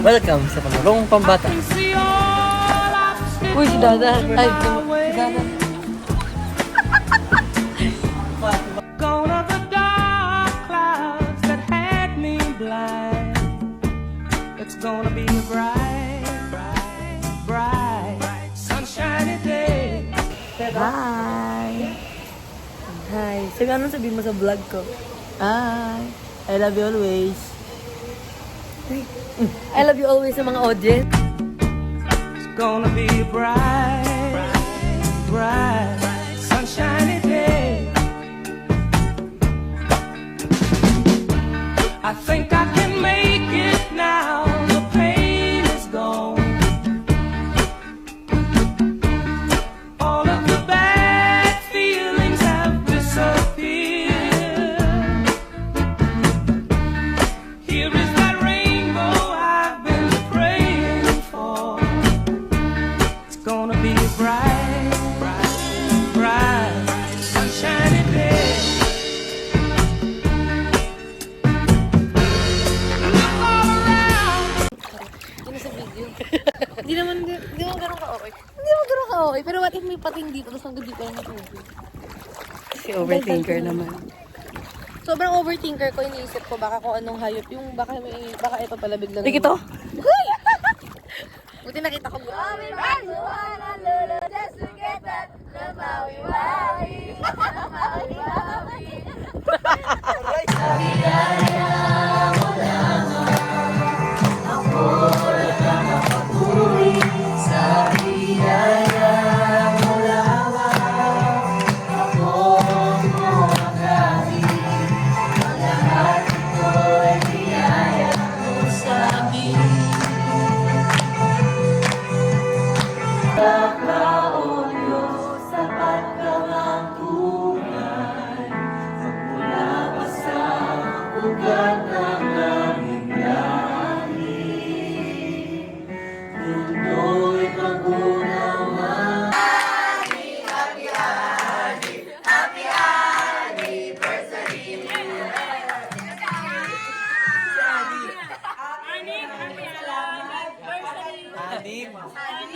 Welcome sa Panulong Pambata. Uy, si Dada. Ay, si Dada. Gone are the dark clouds that had me blind. It's gonna be a bright, sunshiny day. Hi! Hi. Sabi, anong sabihin mo sa vlog ko? Hi! I love you always. I love you always sa mga audience. It's gonna be a bright, sunshiny day. I think I can make it now. The pain is gone. All of the bad feelings have disappeared. Here is that rainbow I've been praying for. It's gonna be a bright, sunshiny day. Hindi naman ganun ka-okay. Hindi naman ganun ka-okay. Pero what if may pating dito, tapos hanggang dito lang natubig? Si overthinker naman. Sobrang overthinker ko, iniisip ko baka kung anong hayop yung baka ito pala biglang. Like ito? Buti nakita ko.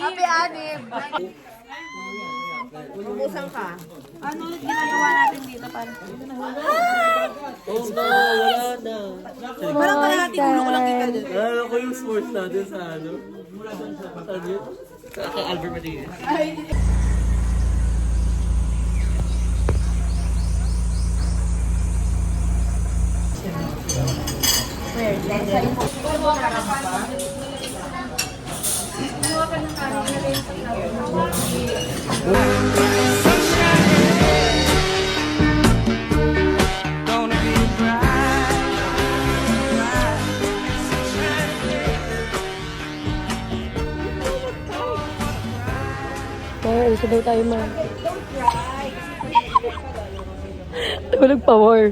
Happy Anib! Mabusan ka. Ano ginagawa natin dito para? Oh no, wala na. Parang kalahati ulo ko lang kita dito. Alam ko yung sports natin sa ano? Ano yun? Sa Albert Martinez. Gonna be a bright, sunshiny day. Oh, isa daw tayo man. Tulog pa more.